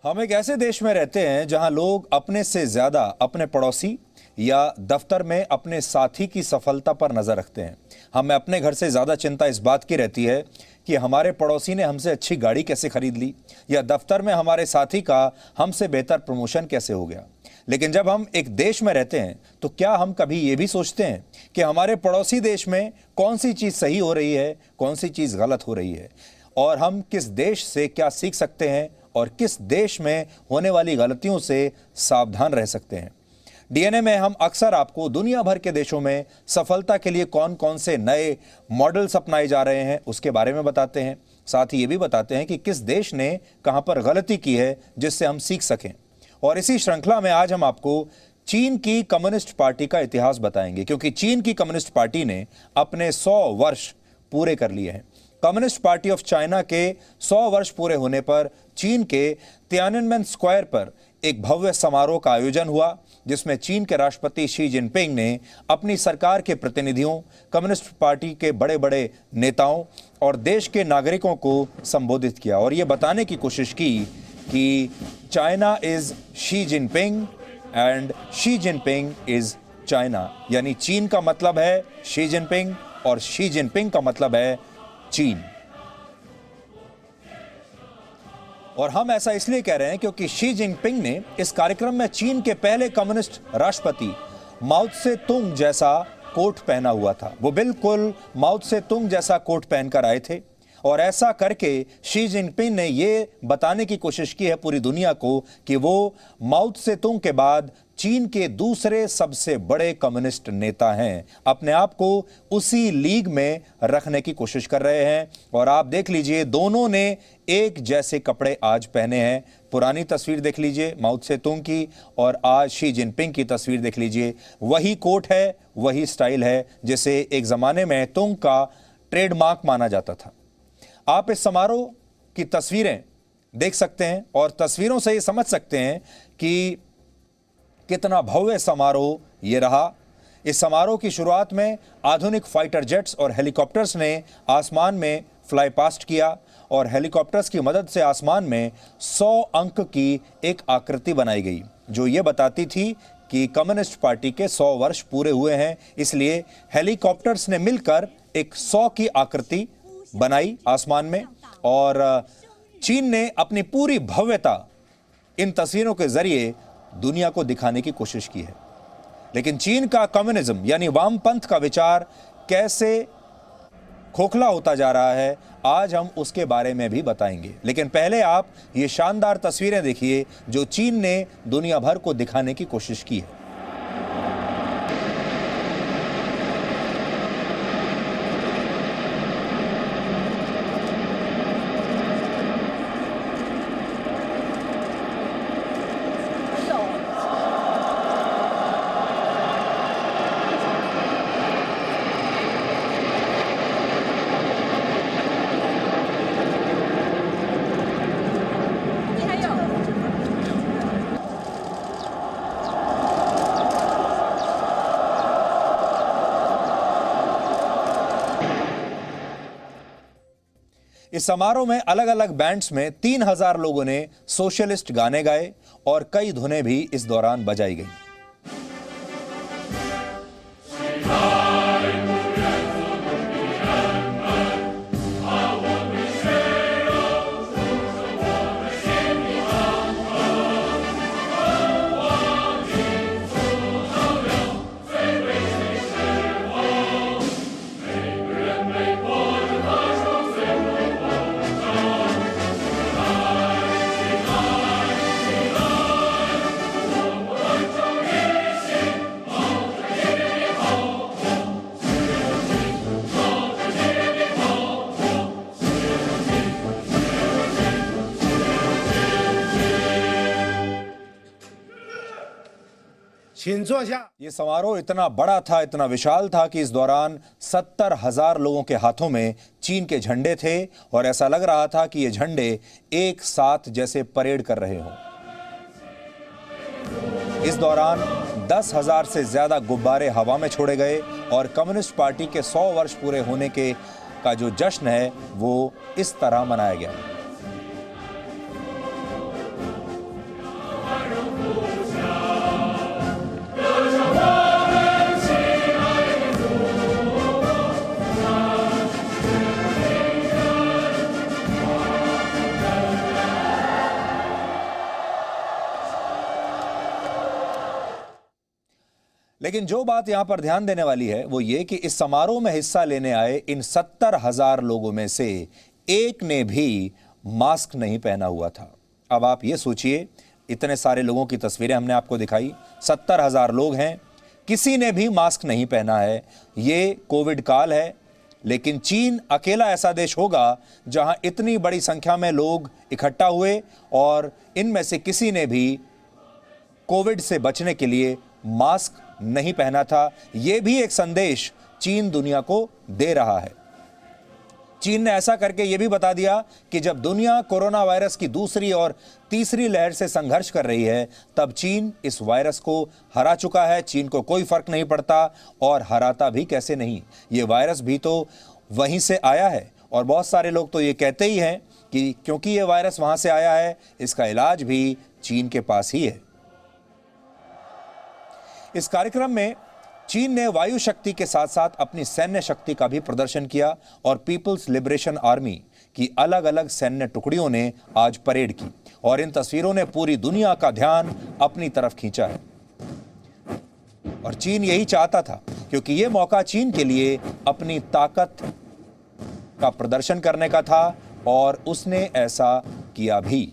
हम एक ऐसे देश में रहते हैं जहां लोग अपने से ज्यादा अपने पड़ोसी या दफ्तर में अपने साथी की सफलता पर नजर रखते हैं। हमें अपने घर से ज्यादा चिंता इस बात की रहती है कि हमारे पड़ोसी ने हमसे अच्छी गाड़ी कैसे खरीद ली या दफ्तर में हमारे साथी का हमसे बेहतर प्रमोशन कैसे हो गया। लेकिन जब हम एक देश में रहते हैं तो क्या हम कभी ये भी सोचते हैं कि हमारे पड़ोसी देश में कौन सी चीज सही हो रही है, कौन सी चीज गलत हो रही है, और हम किस देश से क्या सीख सकते हैं और किस देश में होने वाली गलतियों से सावधान रह सकते हैं। डीएनए में हम अक्सर आपको दुनिया भर के देशों में सफलता के लिए कौन कौन से नए मॉडल्स अपनाए जा रहे हैं उसके बारे में बताते हैं। साथ ही ये भी बताते हैं कि किस देश ने कहां पर गलती की है जिससे हम सीख सकें। और इसी श्रृंखला में आज हम आपको चीन की कम्युनिस्ट पार्टी का इतिहास बताएंगे, क्योंकि चीन की कम्युनिस्ट पार्टी ने अपने 100 वर्ष पूरे कर लिए हैं। कम्युनिस्ट पार्टी ऑफ चाइना के 100 वर्ष पूरे होने पर चीन के तियाननमेन स्क्वायर पर एक भव्य समारोह का आयोजन हुआ, जिसमें चीन के राष्ट्रपति शी जिनपिंग ने अपनी सरकार के प्रतिनिधियों, कम्युनिस्ट पार्टी के बड़े बड़े नेताओं और देश के नागरिकों को संबोधित किया और ये बताने की कोशिश की कि China is Xi Jinping and Xi Jinping is China. यानी चीन का मतलब है शी जिनपिंग और शी जिनपिंग का मतलब है चीन। और हम ऐसा इसलिए कह रहे हैं क्योंकि शी जिनपिंग ने इस कार्यक्रम में चीन के पहले कम्युनिस्ट राष्ट्रपति माओ त्से तुंग जैसा कोट पहना हुआ था। वो बिल्कुल माओ त्से तुंग जैसा कोट पहनकर आए थे और ऐसा करके शी जिनपिंग ने ये बताने की कोशिश की है पूरी दुनिया को कि वो माओ त्से तुंग के बाद चीन के दूसरे सबसे बड़े कम्युनिस्ट नेता हैं। अपने आप को उसी लीग में रखने की कोशिश कर रहे हैं। और आप देख लीजिए, दोनों ने एक जैसे कपड़े आज पहने हैं। पुरानी तस्वीर देख लीजिए माओ त्से तुंग की और आज शी जिनपिंग की तस्वीर देख लीजिए। वही कोट है, वही स्टाइल है जिसे एक जमाने में तुंग का ट्रेडमार्क माना जाता था। आप इस समारोह की तस्वीरें देख सकते हैं और तस्वीरों से ये समझ सकते हैं कि कितना भव्य समारोह ये रहा। इस समारोह की शुरुआत में आधुनिक फाइटर जेट्स और हेलीकॉप्टर्स ने आसमान में फ्लाई पास्ट किया और हेलीकॉप्टर्स की मदद से आसमान में 100 अंक की एक आकृति बनाई गई, जो ये बताती थी कि कम्युनिस्ट पार्टी के 100 वर्ष पूरे हुए हैं। इसलिए हेलीकॉप्टर्स ने मिलकर एक 100 की आकृति बनाई आसमान में और चीन ने अपनी पूरी भव्यता इन तस्वीरों के जरिए दुनिया को दिखाने की कोशिश की है। लेकिन चीन का कम्युनिज्म यानी वामपंथ का विचार कैसे खोखला होता जा रहा है, आज हम उसके बारे में भी बताएंगे। लेकिन पहले आप ये शानदार तस्वीरें देखिए जो चीन ने दुनिया भर को दिखाने की कोशिश की है। इस समारोह में अलग अलग बैंड्स में 3000 लोगों ने सोशलिस्ट गाने गाए और कई धुनें भी इस दौरान बजाई गई। ये समारोह इतना बड़ा था, इतना विशाल था कि इस दौरान 70,000 लोगों के हाथों में चीन के झंडे थे और ऐसा लग रहा था कि ये झंडे एक साथ जैसे परेड कर रहे हों। इस दौरान 10,000 से ज्यादा गुब्बारे हवा में छोड़े गए और कम्युनिस्ट पार्टी के 100 वर्ष पूरे होने का जो जश्न है वो इस तरह मनाया गया। लेकिन जो बात यहां पर ध्यान देने वाली है वो ये कि इस समारोह में हिस्सा लेने आए इन 70,000 लोगों में से एक ने भी मास्क नहीं पहना हुआ था। अब आप ये सोचिए, इतने सारे लोगों की तस्वीरें हमने आपको दिखाई, 70,000 लोग हैं, किसी ने भी मास्क नहीं पहना है। ये कोविड काल है, लेकिन चीन अकेला ऐसा देश होगा जहां इतनी बड़ी संख्या में लोग इकट्ठा हुए और इनमें से किसी ने भी कोविड से बचने के लिए मास्क नहीं पहना था। यह भी एक संदेश चीन दुनिया को दे रहा है। चीन ने ऐसा करके यह भी बता दिया कि जब दुनिया कोरोना वायरस की दूसरी और तीसरी लहर से संघर्ष कर रही है, तब चीन इस वायरस को हरा चुका है। चीन को कोई फर्क नहीं पड़ता और हराता भी कैसे नहीं। ये वायरस भी तो वहीं से आया है और बहुत सारे लोग तो ये कहते ही हैं कि क्योंकि ये वायरस वहां से आया है, इसका इलाज भी चीन के पास ही है। इस कार्यक्रम में चीन ने वायु शक्ति के साथ साथ अपनी सैन्य शक्ति का भी प्रदर्शन किया और पीपल्स लिबरेशन आर्मी की अलग अलग सैन्य टुकड़ियों ने आज परेड की और इन तस्वीरों ने पूरी दुनिया का ध्यान अपनी तरफ खींचा है। और चीन यही चाहता था, क्योंकि यह मौका चीन के लिए अपनी ताकत का प्रदर्शन करने का था और उसने ऐसा किया भी।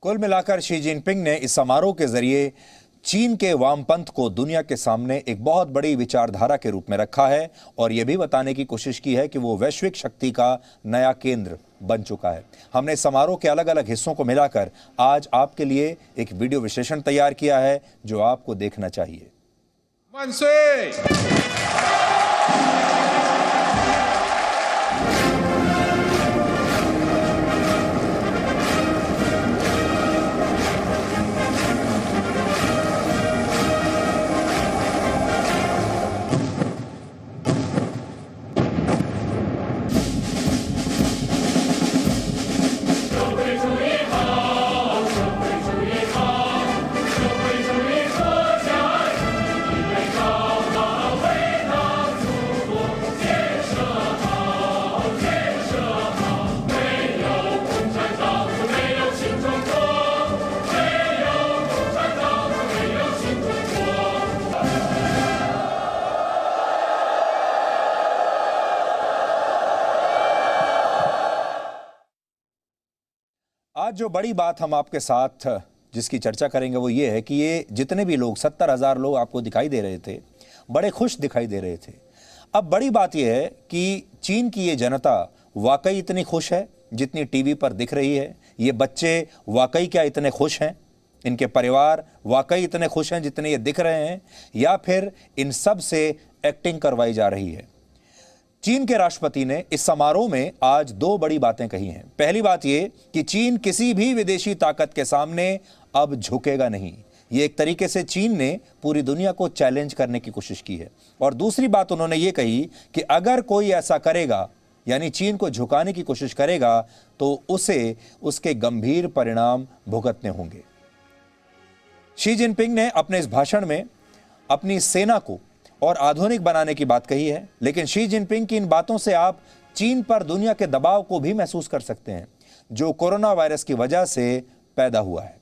कुल मिलाकर शी जिनपिंग ने इस समारोह के जरिए चीन के वामपंथ को दुनिया के सामने एक बहुत बड़ी विचारधारा के रूप में रखा है और यह भी बताने की कोशिश की है कि वो वैश्विक शक्ति का नया केंद्र बन चुका है। हमने समारोह के अलग अलग हिस्सों को मिलाकर आज आपके लिए एक वीडियो विश्लेषण तैयार किया है जो आपको देखना चाहिए। आज जो बड़ी बात हम आपके साथ जिसकी चर्चा करेंगे वो ये है कि ये जितने भी लोग 70,000 लोग आपको दिखाई दे रहे थे, बड़े खुश दिखाई दे रहे थे। अब बड़ी बात यह है कि चीन की ये जनता वाकई इतनी खुश है जितनी टीवी पर दिख रही है। ये बच्चे वाकई क्या इतने खुश हैं, इनके परिवार वाकई इतने खुश हैं जितने ये दिख रहे हैं, या फिर इन सब से एक्टिंग करवाई जा रही है। चीन के राष्ट्रपति ने इस समारोह में आज दो बड़ी बातें कही हैं। पहली बात यह कि चीन किसी भी विदेशी ताकत के सामने अब झुकेगा नहीं। ये एक तरीके से चीन ने पूरी दुनिया को चैलेंज करने की कोशिश की है। और दूसरी बात उन्होंने ये कही कि अगर कोई ऐसा करेगा, यानी चीन को झुकाने की कोशिश करेगा, तो उसे उसके गंभीर परिणाम भुगतने होंगे। शी जिनपिंग ने अपने इस भाषण में अपनी सेना को और आधुनिक बनाने की बात कही है, लेकिन शी जिनपिंग की इन बातों से आप चीन पर दुनिया के दबाव को भी महसूस कर सकते हैं जो कोरोना वायरस की वजह से पैदा हुआ है।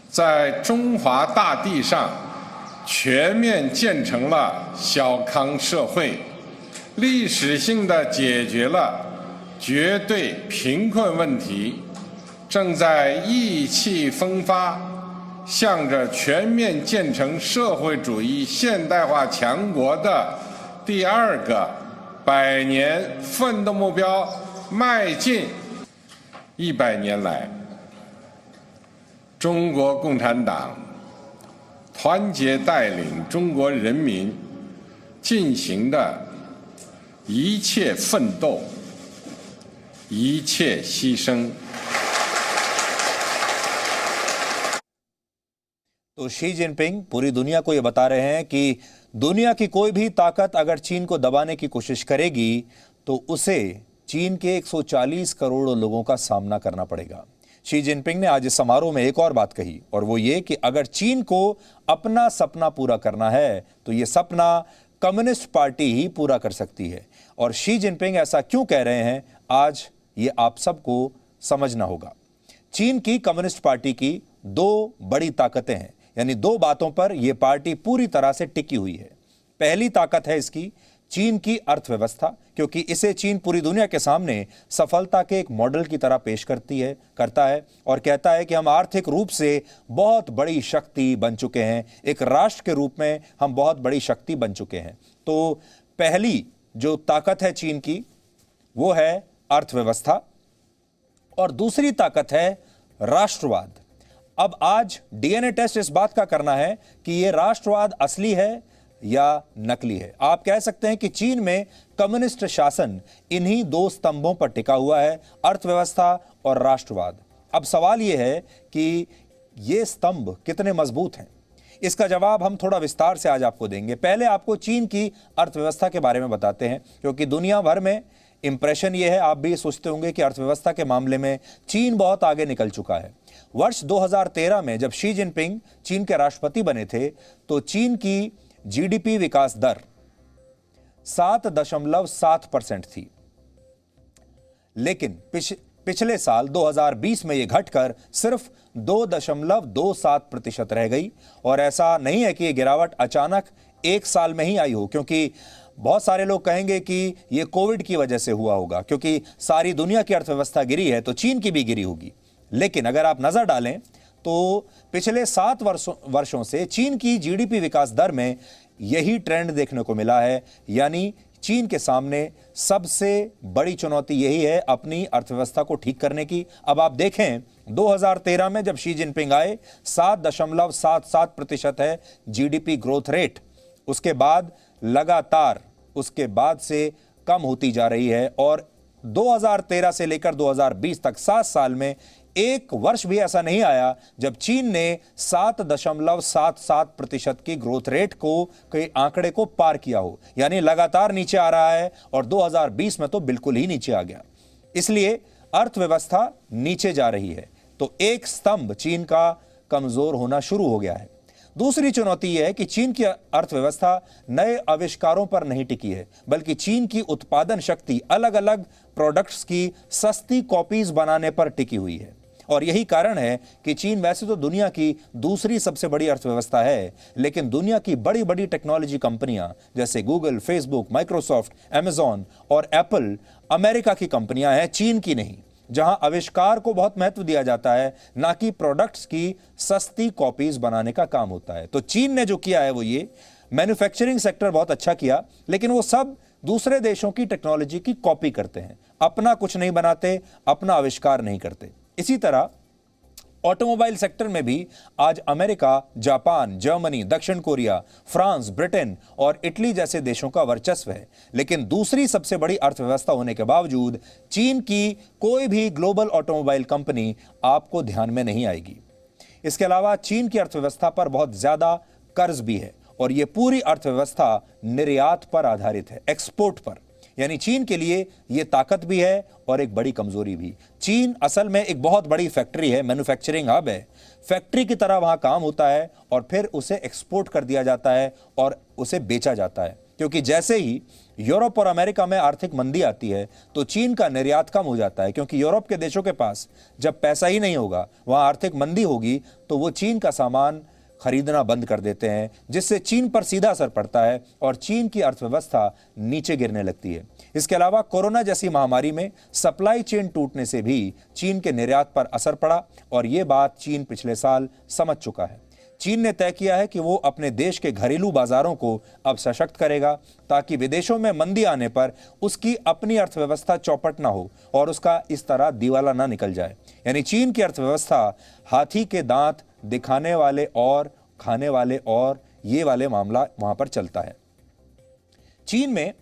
在中华大地上全面建成了小康社会，历史性的解决了绝对贫困问题，正在意气风发，向着全面建成社会主义现代化强国的第二个100年奋斗目标迈进。100年来，中国共产党团结带领中国人民进行的一切奋斗、一切牺牲。 तो शी जिनपिंग पूरी दुनिया को यह बता रहे हैं कि दुनिया की कोई भी ताकत अगर चीन को दबाने की कोशिश करेगी तो उसे चीन के 140 करोड़ लोगों का सामना करना पड़ेगा। शी जिनपिंग ने आज इस समारोह में एक और बात कही और वो ये कि अगर चीन को अपना सपना पूरा करना है तो ये सपना कम्युनिस्ट पार्टी ही पूरा कर सकती है। और शी जिनपिंग ऐसा क्यों कह रहे हैं, आज ये आप सबको समझना होगा। चीन की कम्युनिस्ट पार्टी की दो बड़ी ताकतें हैं, यानी दो बातों पर यह पार्टी पूरी तरह से टिकी हुई है। पहली ताकत है इसकी चीन की अर्थव्यवस्था, क्योंकि इसे चीन पूरी दुनिया के सामने सफलता के एक मॉडल की तरह पेश करता है और कहता है कि हम आर्थिक रूप से बहुत बड़ी शक्ति बन चुके हैं, एक राष्ट्र के रूप में हम बहुत बड़ी शक्ति बन चुके हैं। तो पहली जो ताकत है चीन की वो है अर्थव्यवस्था और दूसरी ताकत है राष्ट्रवाद। अब आज डीएनए टेस्ट इस बात का करना है कि यह राष्ट्रवाद असली है या नकली है। आप कह सकते हैं कि चीन में कम्युनिस्ट शासन इन्हीं दो स्तंभों पर टिका हुआ है, अर्थव्यवस्था और राष्ट्रवाद। अब सवाल यह है कि ये स्तंभ कितने मजबूत हैं। इसका जवाब हम थोड़ा विस्तार से आज आपको देंगे। पहले आपको चीन की अर्थव्यवस्था के बारे में बताते हैं, क्योंकि दुनिया भर में इंप्रेशन ये है, आप भी सोचते होंगे कि अर्थव्यवस्था के मामले में चीन बहुत आगे निकल चुका है। वर्ष 2013 में जब शी जिनपिंग चीन के राष्ट्रपति बने थे तो चीन की जीडीपी विकास दर 7.7% थी, लेकिन पिछले साल 2020 में यह घटकर सिर्फ 2.27% रह गई। और ऐसा नहीं है कि यह गिरावट अचानक एक साल में ही आई हो, क्योंकि बहुत सारे लोग कहेंगे कि यह कोविड की वजह से हुआ होगा, क्योंकि सारी दुनिया की अर्थव्यवस्था गिरी है तो चीन की भी गिरी होगी। लेकिन अगर आप नजर डालें तो पिछले 7 वर्षों से चीन की जीडीपी विकास दर में यही ट्रेंड देखने को मिला है, यानी चीन के सामने सबसे बड़ी चुनौती यही है अपनी अर्थव्यवस्था को ठीक करने की। अब आप देखें 2013 में जब शी जिनपिंग आए 7.77% है जीडीपी ग्रोथ रेट, उसके बाद लगातार उसके बाद से कम होती जा रही है और 2013 से लेकर 2020 तक 7 साल में एक वर्ष भी ऐसा नहीं आया जब चीन ने 7.77% की ग्रोथ रेट के आंकड़े को पार किया हो, यानी लगातार नीचे आ रहा है और 2020 में तो बिल्कुल ही नीचे आ गया। इसलिए अर्थव्यवस्था नीचे जा रही है, तो एक स्तंभ चीन का कमजोर होना शुरू हो गया है। दूसरी चुनौती यह है कि चीन की अर्थव्यवस्था नए आविष्कारों पर नहीं टिकी है, बल्कि चीन की उत्पादन शक्ति अलग अलग प्रोडक्ट्स की सस्ती कॉपीज बनाने पर टिकी हुई है। और यही कारण है कि चीन वैसे तो दुनिया की दूसरी सबसे बड़ी अर्थव्यवस्था है, लेकिन दुनिया की बड़ी बड़ी टेक्नोलॉजी कंपनियां जैसे गूगल, फेसबुक, माइक्रोसॉफ्ट, अमेजॉन और एप्पल अमेरिका की कंपनियां हैं, चीन की नहीं, जहां आविष्कार को बहुत महत्व दिया जाता है, ना कि प्रोडक्ट्स की सस्ती कॉपीज बनाने का काम होता है। तो चीन ने जो किया है वो ये मैन्युफैक्चरिंग सेक्टर बहुत अच्छा किया, लेकिन वो सब दूसरे देशों की टेक्नोलॉजी की कॉपी करते हैं, अपना कुछ नहीं बनाते, अपना आविष्कार नहीं करते। इसी तरह ऑटोमोबाइल सेक्टर में भी आज अमेरिका, जापान, जर्मनी, दक्षिण कोरिया, फ्रांस, ब्रिटेन और इटली जैसे देशों का वर्चस्व है। लेकिन दूसरी सबसे बड़ी अर्थव्यवस्था होने के बावजूद चीन की कोई भी ग्लोबल ऑटोमोबाइल कंपनी आपको ध्यान में नहीं आएगी। इसके अलावा चीन की अर्थव्यवस्था पर बहुत ज्यादा कर्ज भी है और यह पूरी अर्थव्यवस्था निर्यात पर आधारित है, एक्सपोर्ट पर। यानी चीन के लिए यह ताकत भी है और एक बड़ी कमजोरी भी। चीन असल में एक बहुत बड़ी फैक्ट्री है, मैन्युफैक्चरिंग हब है, फैक्ट्री की तरह वहां काम होता है और फिर उसे एक्सपोर्ट कर दिया जाता है और उसे बेचा जाता है, क्योंकि जैसे ही यूरोप और अमेरिका में आर्थिक मंदी आती है तो चीन का निर्यात कम हो जाता है, क्योंकि यूरोप के देशों के पास जब पैसा ही नहीं होगा, वहां आर्थिक मंदी होगी तो वो चीन का सामान खरीदना बंद कर देते हैं, जिससे चीन पर सीधा असर पड़ता है और चीन की अर्थव्यवस्था नीचे गिरने लगती है। इसके अलावा कोरोना जैसी महामारी में सप्लाई चेन टूटने से भी चीन के निर्यात पर असर पड़ा और यह बात चीन पिछले साल समझ चुका है। चीन ने तय किया है कि वो अपने देश के घरेलू बाजारों को अब सशक्त करेगा ताकि विदेशों में मंदी आने पर उसकी अपनी अर्थव्यवस्था चौपट ना हो और उसका इस तरह दिवाला ना निकल जाए। यानी चीन की अर्थव्यवस्था हाथी के दांत दिखाने वाले और खाने वाले और ये वाले मामला वहां पर चलता है। चीन में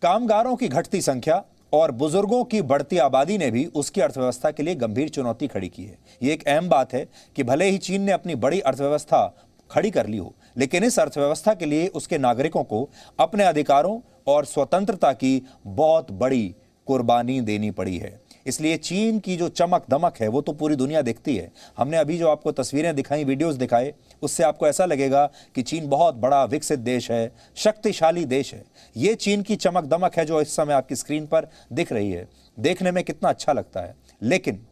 कामगारों की घटती संख्या और बुजुर्गों की बढ़ती आबादी ने भी उसकी अर्थव्यवस्था के लिए गंभीर चुनौती खड़ी की है। यह एक अहम बात है कि भले ही चीन ने अपनी बड़ी अर्थव्यवस्था खड़ी कर ली हो, लेकिन इस अर्थव्यवस्था के लिए उसके नागरिकों को अपने अधिकारों और स्वतंत्रता की बहुत बड़ी कुर्बानी देनी पड़ी है। इसलिए चीन की जो चमक दमक है वो तो पूरी दुनिया देखती है। हमने अभी जो आपको तस्वीरें दिखाई, वीडियोस दिखाए, उससे आपको ऐसा लगेगा कि चीन बहुत बड़ा विकसित देश है, शक्तिशाली देश है। ये चीन की चमक दमक है जो इस समय आपकी स्क्रीन पर दिख रही है। देखने में कितना अच्छा लगता है, लेकिन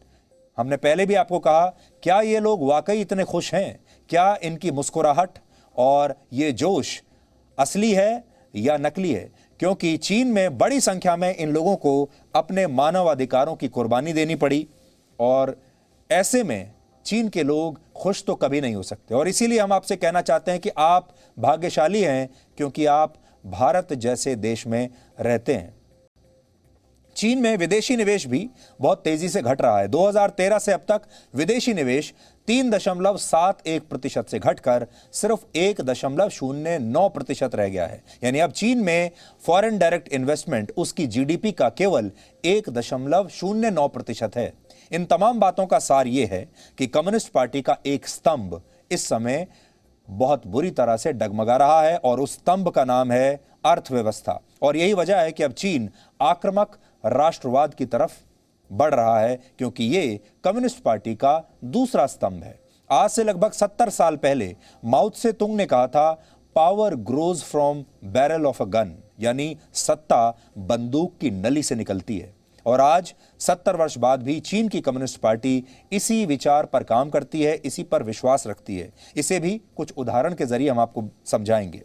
हमने पहले भी आपको कहा, क्या ये लोग वाकई इतने खुश हैं? क्या इनकी मुस्कुराहट और ये जोश असली है या नकली है? क्योंकि चीन में बड़ी संख्या में इन लोगों को अपने मानव अधिकारों की कुर्बानी देनी पड़ी और ऐसे में चीन के लोग खुश तो कभी नहीं हो सकते। और इसीलिए हम आपसे कहना चाहते हैं कि आप भाग्यशाली हैं क्योंकि आप भारत जैसे देश में रहते हैं। चीन में विदेशी निवेश भी बहुत तेजी से घट रहा है। 2013 से अब तक विदेशी निवेश 3.71% से घटकर सिर्फ 1.09% रह गया है। यानी अब चीन में फॉरेन डायरेक्ट इन्वेस्टमेंट उसकी जीडीपी का केवल 1.09% है। इन तमाम बातों का सार यह है कि कम्युनिस्ट पार्टी का एक स्तंभ इस समय बहुत बुरी तरह से डगमगा रहा है और उस स्तंभ का नाम है अर्थव्यवस्था। और यही वजह है कि अब चीन आक्रामक राष्ट्रवाद की तरफ बढ़ रहा है क्योंकि ये कम्युनिस्ट पार्टी का दूसरा स्तंभ है। आज से लगभग 70 साल पहले माओ त्से तुंग ने कहा था, power grows from barrel of a gun, यानी सत्ता बंदूक की नली से निकलती है। और आज 70 वर्ष बाद भी चीन की कम्युनिस्ट पार्टी इसी विचार पर काम करती है, इसी पर विश्वास रखती है। इसे भी कुछ उदाहरण के जरिए हम आपको समझाएंगे।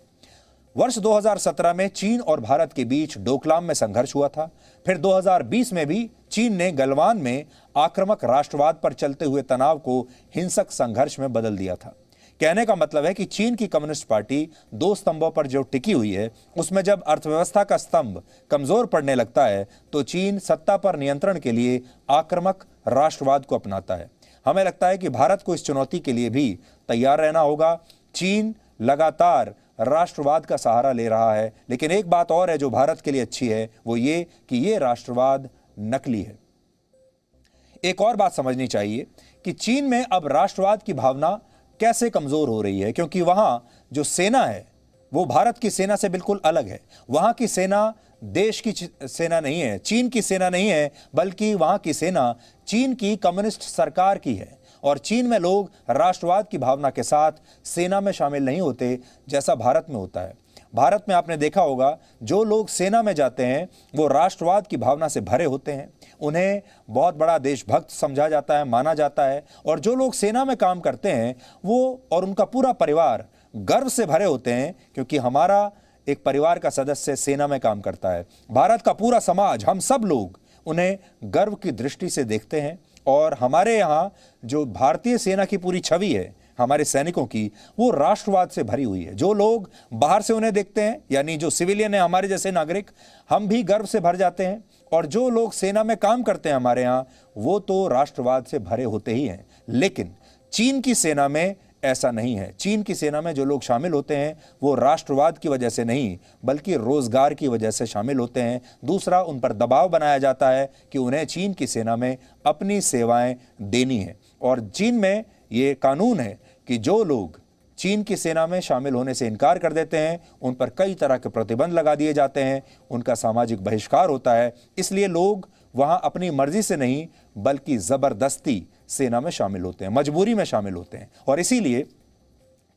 वर्ष 2017 में चीन और भारत के बीच डोकलाम में संघर्ष हुआ था। फिर 2020 में भी चीन ने गलवान में आक्रामक राष्ट्रवाद पर चलते हुए तनाव को हिंसक संघर्ष में बदल दिया था। कहने का मतलब है कि चीन की कम्युनिस्ट पार्टी दो स्तंभों पर जो टिकी हुई है, उसमें जब अर्थव्यवस्था का स्तंभ कमजोर पड़ने लगता है तो चीन सत्ता पर नियंत्रण के लिए आक्रामक राष्ट्रवाद को अपनाता है। हमें लगता है कि भारत को इस चुनौती के लिए भी तैयार रहना होगा। चीन लगातार राष्ट्रवाद का सहारा ले रहा है, लेकिन एक बात और है जो भारत के लिए अच्छी है, वो ये कि ये राष्ट्रवाद नकली है। एक और बात समझनी चाहिए कि चीन में अब राष्ट्रवाद की भावना कैसे कमजोर हो रही है, क्योंकि वहां जो सेना है वो भारत की सेना से बिल्कुल अलग है। वहां की सेना देश की सेना नहीं है, चीन की सेना नहीं है, बल्कि वहां की सेना चीन की कम्युनिस्ट सरकार की है। और चीन में लोग राष्ट्रवाद की भावना के साथ सेना में शामिल नहीं होते जैसा भारत में होता है। भारत में आपने देखा होगा, जो लोग सेना में जाते हैं वो राष्ट्रवाद की भावना से भरे होते हैं, उन्हें बहुत बड़ा देशभक्त समझा जाता है, माना जाता है। और जो लोग सेना में काम करते हैं वो और उनका पूरा परिवार गर्व से भरे होते हैं क्योंकि हमारा एक परिवार का सदस्य सेना में काम करता है। भारत का पूरा समाज, हम सब लोग उन्हें गर्व की दृष्टि से देखते हैं। और हमारे यहाँ जो भारतीय सेना की पूरी छवि है हमारे सैनिकों की, वो राष्ट्रवाद से भरी हुई है। जो लोग बाहर से उन्हें देखते हैं, यानी जो सिविलियन है, हमारे जैसे नागरिक, हम भी गर्व से भर जाते हैं। और जो लोग सेना में काम करते हैं हमारे यहाँ, वो तो राष्ट्रवाद से भरे होते ही हैं। लेकिन चीन की सेना में ऐसा नहीं है। चीन की सेना में जो लोग शामिल होते हैं वो राष्ट्रवाद की वजह से नहीं, बल्कि रोजगार की वजह से शामिल होते हैं। दूसरा, उन पर दबाव बनाया जाता है कि उन्हें चीन की सेना में अपनी सेवाएं देनी है। और चीन में ये कानून है कि जो लोग चीन की सेना में शामिल होने से इनकार कर देते हैं उन पर कई तरह के प्रतिबंध लगा दिए जाते हैं, उनका सामाजिक बहिष्कार होता है। इसलिए लोग वहां अपनी मर्जी से नहीं बल्कि जबरदस्ती सेना में शामिल होते हैं, मजबूरी में शामिल होते हैं। और इसीलिए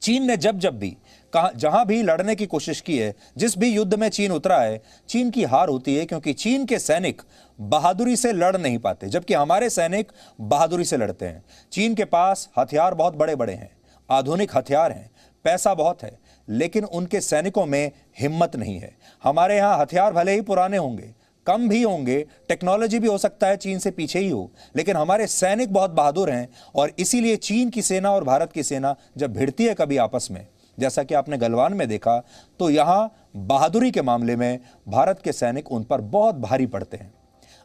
चीन ने जब जब भी जहां भी लड़ने की कोशिश की है, जिस भी युद्ध में चीन उतरा है, चीन की हार होती है क्योंकि चीन के सैनिक बहादुरी से लड़ नहीं पाते, जबकि हमारे सैनिक बहादुरी से लड़ते हैं। चीन के पास हथियार बहुत बड़े बड़े हैं, आधुनिक हथियार हैं, पैसा बहुत है, लेकिन उनके सैनिकों में हिम्मत नहीं है। हमारे यहाँ हथियार भले ही पुराने होंगे, कम भी होंगे, टेक्नोलॉजी भी हो सकता है चीन से पीछे ही हो, लेकिन हमारे सैनिक बहुत बहादुर हैं और इसीलिए चीन की सेना और भारत की सेना जब भिड़ती है कभी आपस में, जैसा कि आपने गलवान में देखा, तो यहां बहादुरी के मामले में भारत के सैनिक उन पर बहुत भारी पड़ते हैं।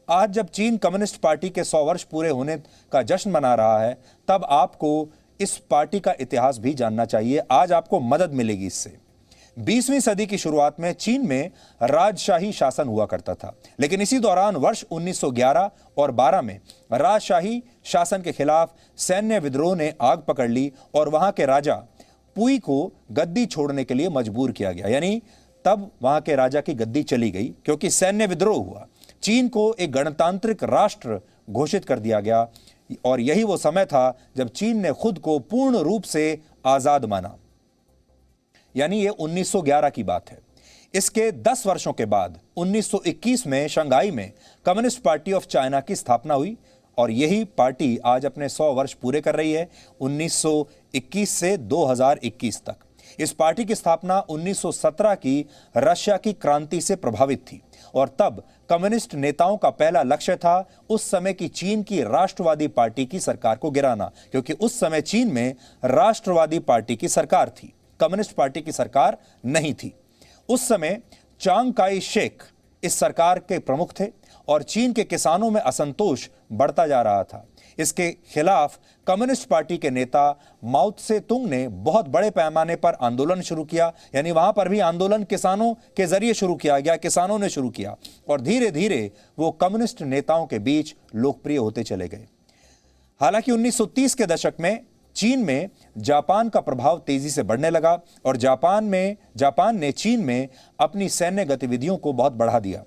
आज जब चीन कम्युनिस्ट पार्टी के 100 वर्ष पूरे होने का जश्न मना रहा है, तब आपको इस पार्टी का इतिहास भी जानना चाहिए। आज आपको मदद मिलेगी इससे। 20वीं सदी की शुरुआत में चीन में राजशाही शासन हुआ करता था, लेकिन इसी दौरान वर्ष 1911 और 12 में राजशाही शासन के खिलाफ सैन्य विद्रोह ने आग पकड़ ली और वहां के राजा पुई को गद्दी छोड़ने के लिए मजबूर किया गया। यानी तब वहां के राजा की गद्दी चली गई क्योंकि सैन्य विद्रोह हुआ। चीन को एक गणतांत्रिक राष्ट्र घोषित कर दिया गया और यही वो समय था जब चीन ने खुद को पूर्ण रूप से आजाद माना। यानी ये 1911 की बात है। इसके 10 वर्षों के बाद 1921 में शंघाई में कम्युनिस्ट पार्टी ऑफ चाइना की स्थापना हुई और यही पार्टी आज अपने 100 वर्ष पूरे कर रही है, 1921 से 2021 तक। इस पार्टी की स्थापना 1917 की रशिया की क्रांति से प्रभावित थी और तब कम्युनिस्ट नेताओं का पहला लक्ष्य था उस समय की चीन की राष्ट्रवादी पार्टी की सरकार को गिराना, क्योंकि उस समय चीन में राष्ट्रवादी पार्टी की सरकार थी, कम्युनिस्ट पार्टी की सरकार नहीं थी। उस समय चांग काई शेक इस सरकार के प्रमुख थे और चीन के किसानों में असंतोष बढ़ता जा रहा था। इसके खिलाफ कम्युनिस्ट पार्टी के नेता माओ त्से तुंग ने बहुत बड़े पैमाने पर आंदोलन शुरू किया। यानी वहां पर भी आंदोलन किसानों के जरिए शुरू किया गया, किसानों ने शुरू किया और धीरे धीरे वो कम्युनिस्ट नेताओं के बीच लोकप्रिय होते चले गए। हालांकि 1930 के दशक में चीन में जापान का प्रभाव तेजी से बढ़ने लगा और जापान ने चीन में अपनी सैन्य गतिविधियों को बहुत बढ़ा दिया।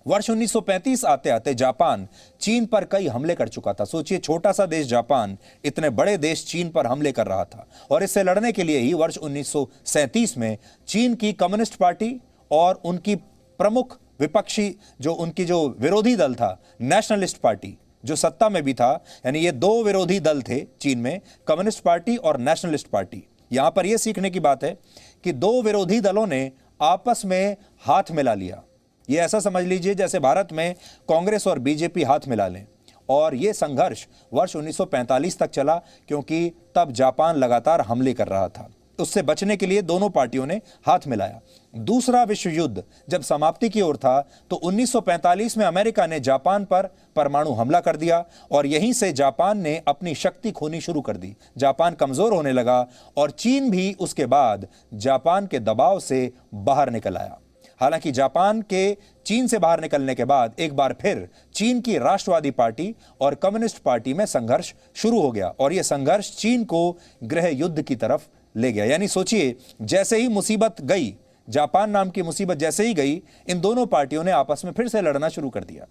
वर्ष 1935 आते आते जापान चीन पर कई हमले कर चुका था। सोचिए, छोटा सा देश जापान इतने बड़े देश चीन पर हमले कर रहा था और इससे लड़ने के लिए ही वर्ष 1937 में चीन की कम्युनिस्ट पार्टी और उनकी प्रमुख विपक्षी जो विरोधी दल था, नेशनलिस्ट पार्टी, जो सत्ता में भी था, यानी ये दो विरोधी दल थे चीन में, कम्युनिस्ट पार्टी और नेशनलिस्ट पार्टी। यहां पर यह सीखने की बात है कि दो विरोधी दलों ने आपस में हाथ मिला लिया। ये ऐसा समझ लीजिए जैसे भारत में कांग्रेस और बीजेपी हाथ मिला लें, और यह संघर्ष वर्ष 1945 तक चला क्योंकि तब जापान लगातार हमले कर रहा था। उससे बचने के लिए दोनों पार्टियों ने हाथ मिलाया। दूसरा विश्व युद्ध जब समाप्ति की ओर था तो 1945 में अमेरिका ने जापान पर परमाणु हमला कर दिया और यहीं से जापान ने अपनी शक्ति खोनी शुरू कर दी। जापान कमजोर होने लगा और चीन भी उसके बाद जापान के दबाव से बाहर निकल आया। हालांकि जापान के चीन से बाहर निकलने के बाद एक बार फिर चीन की राष्ट्रवादी पार्टी और कम्युनिस्ट पार्टी में संघर्ष शुरू हो गया और यह संघर्ष चीन को गृह युद्ध की तरफ ले गया। यानी सोचिए, जैसे ही मुसीबत गई, जापान नाम की मुसीबत जैसे ही गई, इन दोनों पार्टियों ने आपस में फिर से लड़ना शुरू कर दिया।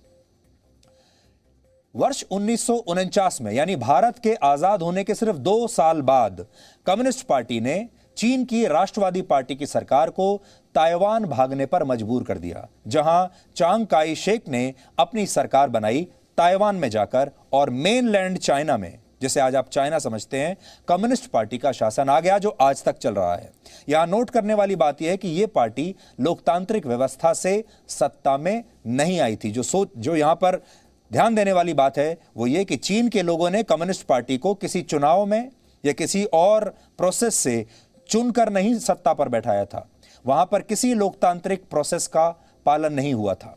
वर्ष 1949 में, यानी भारत के आजाद होने के सिर्फ 2 साल बाद, कम्युनिस्ट पार्टी ने चीन की राष्ट्रवादी पार्टी की सरकार को ताइवान भागने पर मजबूर कर दिया, जहां चांग काई शेक ने अपनी सरकार बनाई ताइवान में जाकर, और मेनलैंड चाइना में, जिसे आज आप चाइना समझते हैं, कम्युनिस्ट पार्टी का शासन आ गया जो आज तक चल रहा है। यहां नोट करने वाली बात यह है कि यह पार्टी लोकतांत्रिक व्यवस्था से सत्ता में नहीं आई थी। जो यहां पर ध्यान देने वाली बात है वो ये कि चीन के लोगों ने कम्युनिस्ट पार्टी को किसी चुनाव में या किसी और प्रोसेस से चुनकर नहीं सत्ता पर बैठाया था। वहां पर किसी लोकतांत्रिक प्रोसेस का पालन नहीं हुआ था।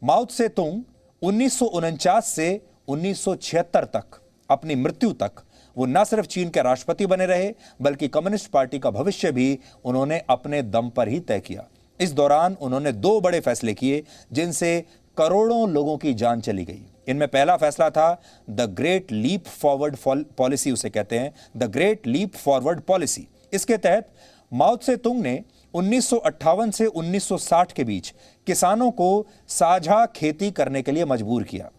माओ त्से तुंग 1949 से 1976 तक, अपनी मृत्यु तक, वो न सिर्फ चीन के राष्ट्रपति बने रहे बल्कि कम्युनिस्ट पार्टी का भविष्य भी उन्होंने अपने दम पर ही तय किया। इस दौरान उन्होंने 2 बड़े फैसले किए जिनसे करोड़ों लोगों की जान चली गई। इनमें पहला फैसला था the great leap forward policy, उसे कहते हैं the great leap forward policy. इसके तहत माओ त्से तुंग ने 1958 से 1960 के बीच किसानों को साझा खेती करने के लिए मजबूर किया,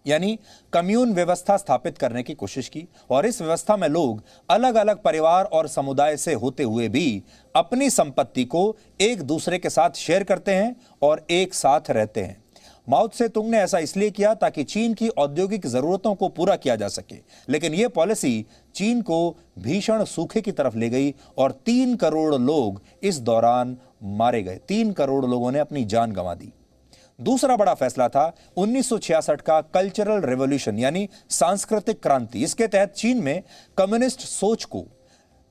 यानी कम्यून व्यवस्था स्थापित करने की कोशिश की। और इस व्यवस्था में लोग अलग अलग परिवार और समुदाय से होते हुए भी अपनी संपत्ति को एक दूसरे के साथ शेयर करते हैं और एक साथ रहते हैं। माओ त्से तुंग ने ऐसा इसलिए किया ताकि चीन की औद्योगिक जरूरतों को पूरा किया जा सके, लेकिन यह पॉलिसी चीन को भीषण सूखे की तरफ ले गई और 3 करोड़ लोग इस दौरान मारे गए। 3 करोड़ लोगों ने अपनी जान गंवा दी। दूसरा बड़ा फैसला था 1966 का कल्चरल रेवोल्यूशन यानी सांस्कृतिक क्रांति। इसके तहत चीन में कम्युनिस्ट सोच को,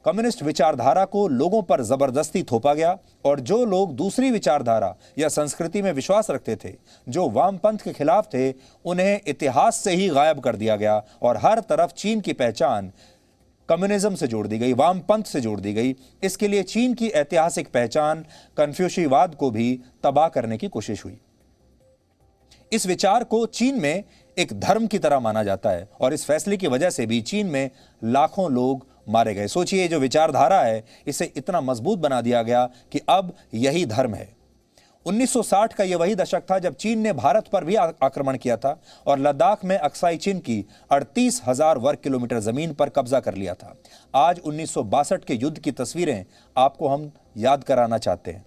कम्युनिस्ट विचारधारा को लोगों पर जबरदस्ती थोपा गया और जो लोग दूसरी विचारधारा या संस्कृति में विश्वास रखते थे, जो वामपंथ के खिलाफ थे, उन्हें इतिहास से ही गायब कर दिया गया और हर तरफ चीन की पहचान कम्युनिज्म से जोड़ दी गई, वामपंथ से जोड़ दी गई। इसके लिए चीन की ऐतिहासिक पहचान कन्फ्यूशियवाद को भी तबाह करने की कोशिश हुई। इस विचार को चीन में एक धर्म की तरह माना जाता है और इस फैसले की वजह से भी चीन में लाखों लोग मारे गए। सोचिए, जो विचारधारा है इसे इतना मजबूत बना दिया गया कि अब यही धर्म है। 1960 का यह वही दशक था जब चीन ने भारत पर भी आक्रमण किया था और लद्दाख में अक्साई चीन की 38,000 वर्ग किलोमीटर जमीन पर कब्जा कर लिया था। आज 1962 के युद्ध की तस्वीरें आपको हम याद कराना चाहते हैं।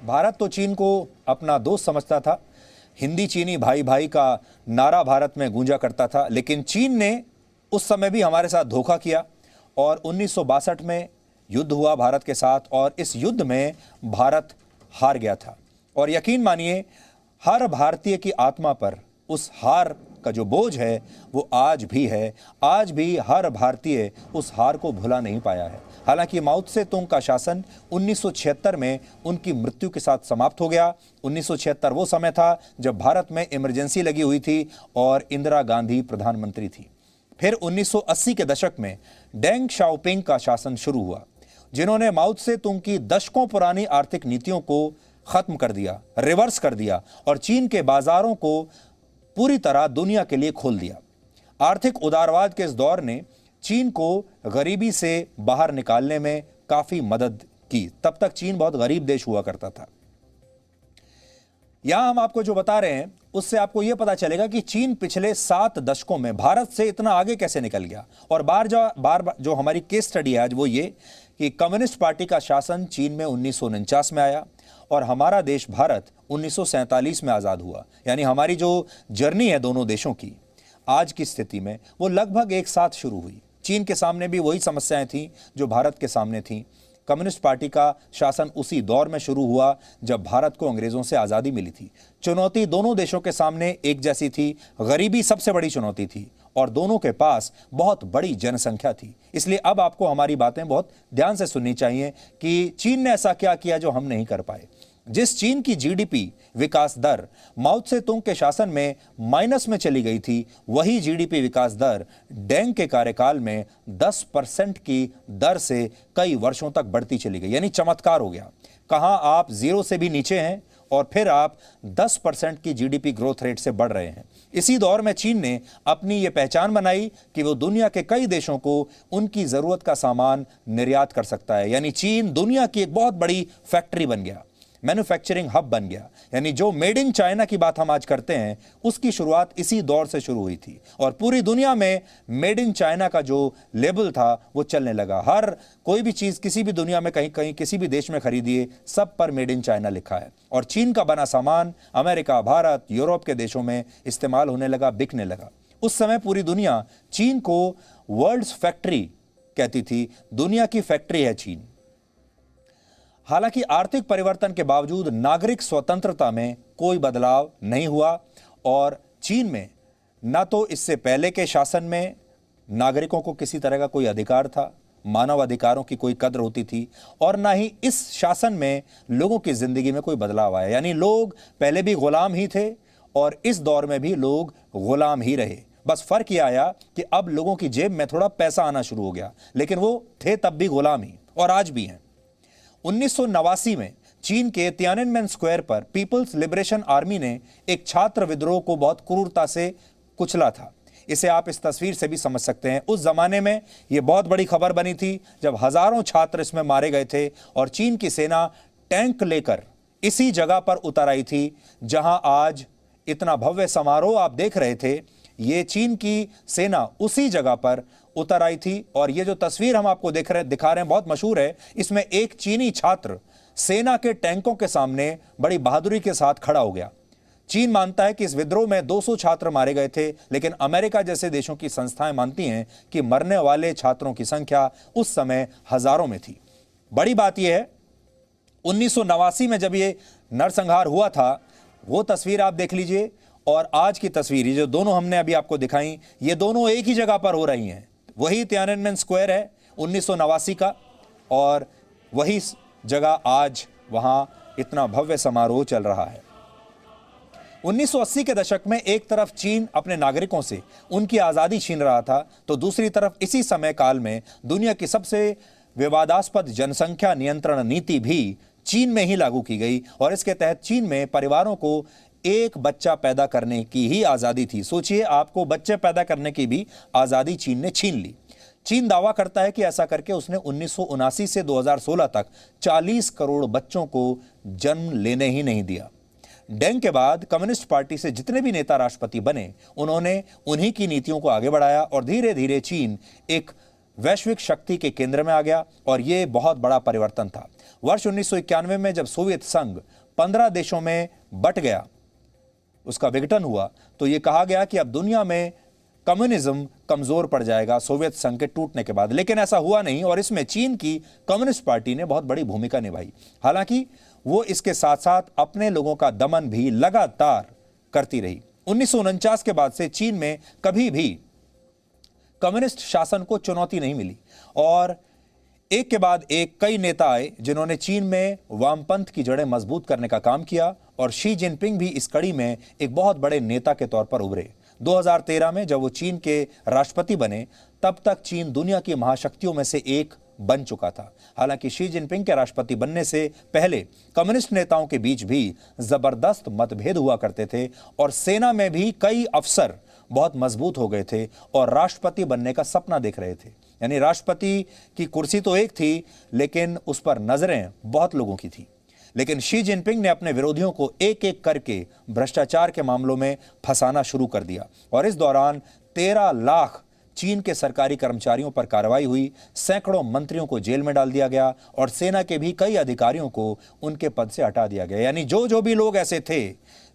भारत तो चीन को अपना दोस्त समझता था। हिंदी चीनी भाई भाई का नारा भारत में गूंजा करता था, लेकिन चीन ने उस समय भी हमारे साथ धोखा किया और 1962 में युद्ध हुआ भारत के साथ और इस युद्ध में भारत हार गया था। और यकीन मानिए, हर भारतीय की आत्मा पर उस हार का जो बोझ है वो आज भी है। आज भी हर भारतीय उस हार को भुला नहीं पाया है। हालांकि माओ त्से तुंग का शासन 1976 में उनकी मृत्यु के साथ समाप्त हो गया। 1976 वो समय था जब भारत में इमरजेंसी लगी हुई थी और इंदिरा गांधी प्रधानमंत्री थी। फिर 1980 के दशक में डेंग शाओपिंग का शासन शुरू हुआ, जिन्होंने माओ त्से तुंग की दशकों पुरानी आर्थिक नीतियों को खत्म कर दिया, रिवर्स कर दिया और चीन के बाजारों को पूरी तरह दुनिया के लिए खोल दिया। आर्थिक उदारवाद के इस दौर ने चीन को गरीबी से बाहर निकालने में काफी मदद की। तब तक चीन बहुत गरीब देश हुआ करता था। यहां हम आपको जो बता रहे हैं उससे आपको यह पता चलेगा कि चीन पिछले 7 दशकों में भारत से इतना आगे कैसे निकल गया। और बार जो हमारी केस स्टडी है आज वो ये कि कम्युनिस्ट पार्टी का शासन चीन में 1949 में आया और हमारा देश भारत 1947 में आजाद हुआ। यानी हमारी जो जर्नी है दोनों देशों की आज की स्थिति में वो लगभग एक साथ शुरू हुई। चीन के सामने भी वही समस्याएं थीं जो भारत के सामने थीं। कम्युनिस्ट पार्टी का शासन उसी दौर में शुरू हुआ जब भारत को अंग्रेजों से आजादी मिली थी। चुनौती दोनों देशों के सामने एक जैसी थी। गरीबी सबसे बड़ी चुनौती थी और दोनों के पास बहुत बड़ी जनसंख्या थी। इसलिए अब आपको हमारी बातें बहुत ध्यान से सुननी चाहिए कि चीन ने ऐसा क्या किया जो हम नहीं कर पाए। जिस चीन की जीडीपी विकास दर माओ त्से तुंग के शासन में माइनस में चली गई थी, वही जीडीपी विकास दर डेंग के कार्यकाल में 10% की दर से कई वर्षों तक बढ़ती चली गई। यानी चमत्कार हो गया। कहां आप 0 से भी नीचे हैं और फिर आप 10% की जीडीपी ग्रोथ रेट से बढ़ रहे हैं। इसी दौर में चीन ने अपनी ये पहचान बनाई कि वो दुनिया के कई देशों को उनकी जरूरत का सामान निर्यात कर सकता है। यानी चीन दुनिया की एक बहुत बड़ी फैक्ट्री बन गया, मैन्युफैक्चरिंग हब बन गया। यानी जो मेड इन चाइना की बात हम आज करते हैं उसकी शुरुआत इसी दौर से शुरू हुई थी और पूरी दुनिया में मेड इन चाइना का जो लेबल था वो चलने लगा। हर कोई भी चीज किसी भी दुनिया में कहीं कहीं किसी भी देश में खरीदिए, सब पर मेड इन चाइना लिखा है। और चीन का बना सामान अमेरिका, भारत, यूरोप के देशों में इस्तेमाल होने लगा, बिकने लगा। उस समय पूरी दुनिया चीन को वर्ल्ड्स फैक्ट्री कहती थी। दुनिया की फैक्ट्री है चीन। हालांकि आर्थिक परिवर्तन के बावजूद नागरिक स्वतंत्रता में कोई बदलाव नहीं हुआ और चीन में न तो इससे पहले के शासन में नागरिकों को किसी तरह का कोई अधिकार था, मानव अधिकारों की कोई कद्र होती थी, और ना ही इस शासन में लोगों की जिंदगी में कोई बदलाव आया। यानी लोग पहले भी गुलाम ही थे और इस दौर में भी लोग गुलाम ही रहे। बस फर्क यह आया कि अब लोगों की जेब में थोड़ा पैसा आना शुरू हो गया, लेकिन वो थे तब भी गुलाम ही और आज भी हैं। 1989 में चीन के तियाननमेन स्क्वायर पर पीपल्स लिबरेशन आर्मी ने एक छात्र विद्रोह को बहुत क्रूरता से कुचला था। इसे आप इस तस्वीर से भी समझ सकते हैं। उस जमाने में यह बहुत बड़ी खबर बनी थी जब हजारों छात्र इसमें मारे गए थे और चीन की सेना टैंक लेकर इसी जगह पर उतर आई थी जहां आज इतना भव्य समारोह आप देख रहे थे। ये चीन की सेना उसी जगह पर उतर आई थी और ये जो तस्वीर हम आपको दिखा रहे हैं बहुत मशहूर है। इसमें एक चीनी छात्र सेना के टैंकों के सामने बड़ी बहादुरी के साथ खड़ा हो गया। चीन मानता है कि इस विद्रोह में 200 छात्र मारे गए थे, लेकिन अमेरिका जैसे देशों की संस्थाएं मानती हैं कि मरने वाले छात्रों की संख्या उस समय हजारों में थी। बड़ी बात यह है, 1989 में जब ये नरसंहार हुआ था, वो तस्वीर आप देख लीजिए और आज की तस्वीर, ये जो दोनों हमने अभी आपको दिखाई, ये दोनों एक ही जगह पर हो रही हैं। वही तियाननमेन स्क्वायर है 1989 का, और वही जगह आज वहां इतना भव्य समारोह चल रहा है। 1980 के दशक में एक तरफ चीन अपने नागरिकों से उनकी आजादी छीन रहा था, तो दूसरी तरफ इसी समय काल में दुनिया की सबसे विवादास्पद जनसंख्या नियंत्रण नीति भी चीन में ही लागू की गई, और इसके तहत चीन में परिवारों को एक बच्चा पैदा करने की ही आजादी थी। सोचिए, आपको बच्चे पैदा करने की भी आजादी चीन ने छीन ली। चीन दावा करता है कि ऐसा करके उसने 1979 से 2016 तक 40 करोड़ बच्चों को जन्म लेने ही नहीं दिया। डेंग के बाद कम्युनिस्ट पार्टी से जितने भी नेता राष्ट्रपति बने, उन्होंने उन्हीं की नीतियों को आगे बढ़ाया और धीरे धीरे चीन एक वैश्विक शक्ति के केंद्र में आ गया, और यह बहुत बड़ा परिवर्तन था। वर्ष 1991 में जब सोवियत संघ 15 देशों में बट गया, उसका विघटन हुआ, तो यह कहा गया कि अब दुनिया में कम्युनिज्म कमजोर पड़ जाएगा सोवियत संघ के टूटने के बाद। लेकिन ऐसा हुआ नहीं, और इसमें चीन की कम्युनिस्ट पार्टी ने बहुत बड़ी भूमिका निभाई। हालांकि वो इसके साथ साथ अपने लोगों का दमन भी लगातार करती रही। 1949 के बाद से चीन में कभी भी कम्युनिस्ट शासन को चुनौती नहीं मिली, और एक के बाद एक कई नेता आए जिन्होंने चीन में वामपंथ की जड़ें मजबूत करने का काम किया, और शी जिनपिंग भी इस कड़ी में एक बहुत बड़े नेता के तौर पर उभरे। 2013 में जब वो चीन के राष्ट्रपति बने, तब तक चीन दुनिया की महाशक्तियों में से एक बन चुका था। हालांकि शी जिनपिंग के राष्ट्रपति बनने से पहले कम्युनिस्ट नेताओं के बीच भी जबरदस्त मतभेद हुआ करते थे, और सेना में भी कई अफसर बहुत मजबूत हो गए थे और राष्ट्रपति बनने का सपना देख रहे थे। यानी राष्ट्रपति की कुर्सी तो एक थी, लेकिन उस पर नजरें बहुत लोगों की थी। लेकिन शी जिनपिंग ने अपने विरोधियों को एक एक करके भ्रष्टाचार के मामलों में फंसाना शुरू कर दिया, और इस दौरान 13 लाख चीन के सरकारी कर्मचारियों पर कार्रवाई हुई, सैकड़ों मंत्रियों को जेल में डाल दिया गया, और सेना के भी कई अधिकारियों को उनके पद से हटा दिया गया। यानी जो भी लोग ऐसे थे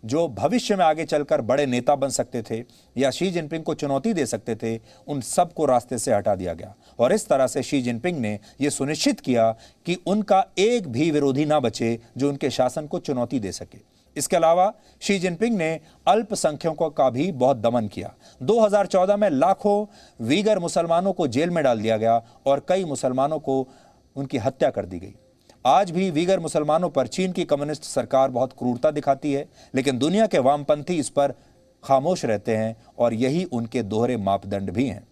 जो भविष्य में आगे चलकर बड़े नेता बन सकते थे या शी जिनपिंग को चुनौती दे सकते थे, उन सबको रास्ते से हटा दिया गया। और इस तरह से शी जिनपिंग ने यह सुनिश्चित किया कि उनका एक भी विरोधी ना बचे जो उनके शासन को चुनौती दे सके। इसके अलावा शी जिनपिंग ने अल्पसंख्यकों का भी बहुत दमन किया। 2014 में लाखों वीगर मुसलमानों को जेल में डाल दिया गया और कई मुसलमानों को उनकी हत्या कर दी गई। आज भी वीगर मुसलमानों पर चीन की कम्युनिस्ट सरकार बहुत क्रूरता दिखाती है, लेकिन दुनिया के वामपंथी इस पर खामोश रहते हैं, और यही उनके दोहरे मापदंड भी हैं।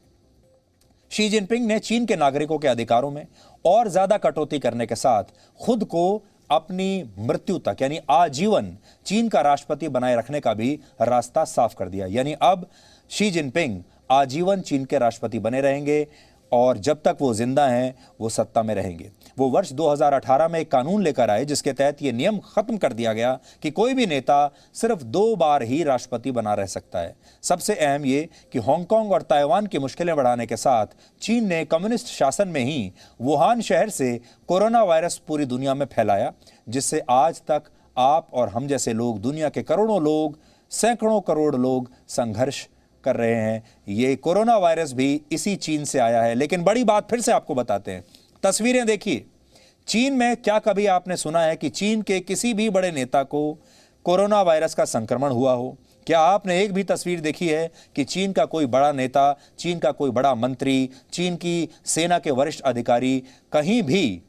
शी जिनपिंग ने चीन के नागरिकों के अधिकारों में और ज्यादा कटौती करने के साथ खुद को अपनी मृत्यु तक यानी आजीवन चीन का राष्ट्रपति बनाए रखने का भी रास्ता साफ कर दिया। यानी अब शी जिनपिंग आजीवन चीन के राष्ट्रपति बने रहेंगे, और जब तक वो जिंदा हैं वो सत्ता में रहेंगे। वो वर्ष 2018 में एक कानून लेकर आए जिसके तहत ये नियम खत्म कर दिया गया कि कोई भी नेता सिर्फ 2 बार ही राष्ट्रपति बना रह सकता है। सबसे अहम ये कि हांगकांग और ताइवान की मुश्किलें बढ़ाने के साथ चीन ने कम्युनिस्ट शासन में ही वुहान शहर से कोरोना वायरस पूरी दुनिया में फैलाया, जिससे आज तक आप और हम जैसे लोग, दुनिया के करोड़ों लोग, सैकड़ों करोड़ लोग संघर्ष कर रहे हैं। ये कोरोना वायरस भी इसी चीन से आया है। लेकिन बड़ी बात फिर से आपको बताते हैं, तस्वीरें देखिए। चीन में क्या कभी आपने सुना है कि चीन के किसी भी बड़े नेता को कोरोना वायरस का संक्रमण हुआ हो? क्या आपने एक भी तस्वीर देखी है कि चीन का कोई बड़ा नेता, चीन का कोई बड़ा मंत्री, चीन की सेना के वरिष्ठ अधिकारी कहीं भी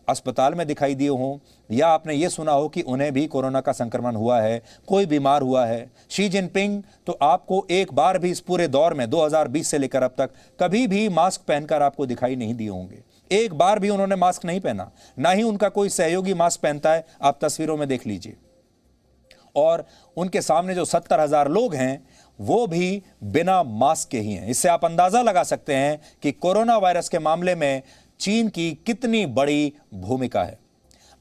अस्पताल में दिखाई दिए हों, या आपने ये सुना हो कि उन्हें भी कोरोना का संक्रमण हुआ है, कोई बीमार हुआ है? शी जिनपिंग तो आपको एक बार भी इस पूरे दौर में 2020 से लेकर अब तक कभी भी मास्क पहनकर आपको दिखाई नहीं दिए होंगे। एक बार भी उन्होंने मास्क नहीं पहना, ना ही उनका कोई सहयोगी मास्क पहनता है। आप तस्वीरों में देख लीजिए। और उनके सामने जो 70,000 लोग हैं वो भी बिना मास्क के ही हैं। इससे आप अंदाजा लगा सकते हैं कि कोरोना वायरस के मामले में चीन की कितनी बड़ी भूमिका है।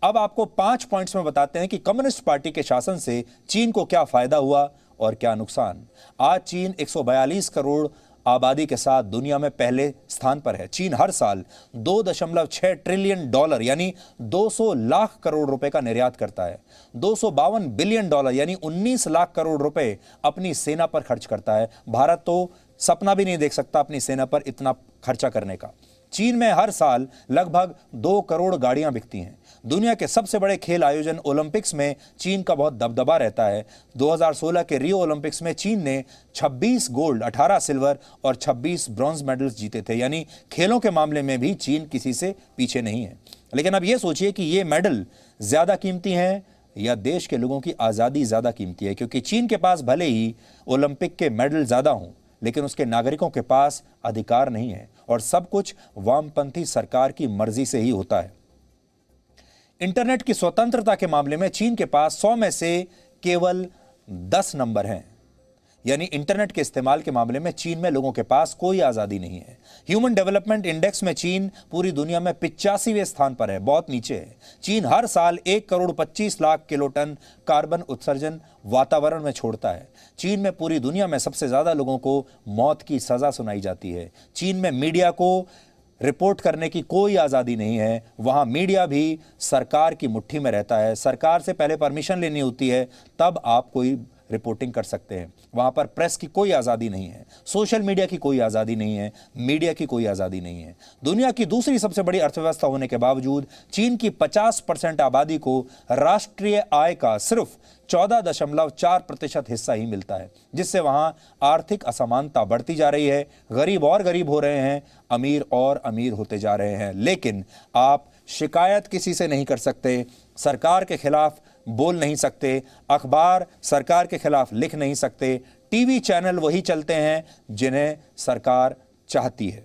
अब आपको 5 पॉइंट्स में बताते हैं कि कम्युनिस्ट पार्टी के शासन से चीन को क्या फायदा हुआ और क्या नुकसान। आज चीन 142 करोड़ आबादी के साथ दुनिया में पहले स्थान पर है। चीन हर साल 2.6 ट्रिलियन डॉलर यानी 200 लाख करोड़ रुपए का निर्यात करता है। 252 बिलियन डॉलर यानी 19 लाख करोड़ रुपए अपनी सेना पर खर्च करता है। भारत तो सपना भी नहीं देख सकता अपनी सेना पर इतना खर्चा करने का। चीन में हर साल लगभग 2 करोड़ गाड़ियां बिकती हैं। दुनिया के सबसे बड़े खेल आयोजन ओलंपिक्स में चीन का बहुत दबदबा रहता है। 2016 के रियो ओलंपिक्स में चीन ने 26 गोल्ड, 18 सिल्वर और 26 ब्रॉन्ज मेडल्स जीते थे। यानी खेलों के मामले में भी चीन किसी से पीछे नहीं है। लेकिन अब यह सोचिए कि ये मेडल ज्यादा कीमती हैं या देश के लोगों की आजादी ज्यादा कीमती है, क्योंकि चीन के पास भले ही ओलंपिक के मेडल ज्यादा हों, लेकिन उसके नागरिकों के पास अधिकार नहीं है और सब कुछ वामपंथी सरकार की मर्जी से ही होता है। इंटरनेट की स्वतंत्रता के मामले में चीन के पास 100 में से केवल 10 नंबर हैं। यानी इंटरनेट के इस्तेमाल के मामले में चीन में लोगों के पास कोई आजादी नहीं है। ह्यूमन डेवलपमेंट इंडेक्स में चीन पूरी दुनिया में 85वें स्थान पर है, बहुत नीचे है। चीन हर साल 1 करोड़ 25 लाख किलोटन कार्बन उत्सर्जन वातावरण में छोड़ता है। चीन में पूरी दुनिया में सबसे ज्यादा लोगों को मौत की सजा सुनाई जाती है। चीन में मीडिया को रिपोर्ट करने की कोई आज़ादी नहीं है। वहां मीडिया भी सरकार की मुट्ठी में रहता है। सरकार से पहले परमिशन लेनी होती है, तब आप कोई रिपोर्टिंग कर सकते हैं। वहां पर प्रेस की कोई आज़ादी नहीं है, सोशल मीडिया की कोई आज़ादी नहीं है, मीडिया की कोई आज़ादी नहीं है। दुनिया की दूसरी सबसे बड़ी अर्थव्यवस्था होने के बावजूद चीन की 50% आबादी को राष्ट्रीय आय का सिर्फ 14.4% हिस्सा ही मिलता है, जिससे वहां आर्थिक असमानता बढ़ती जा रही है। गरीब और गरीब हो रहे हैं, अमीर और अमीर होते जा रहे हैं। लेकिन आप शिकायत किसी से नहीं कर सकते, सरकार के खिलाफ बोल नहीं सकते, अखबार सरकार के खिलाफ लिख नहीं सकते, टीवी चैनल वही चलते हैं जिन्हें सरकार चाहती है।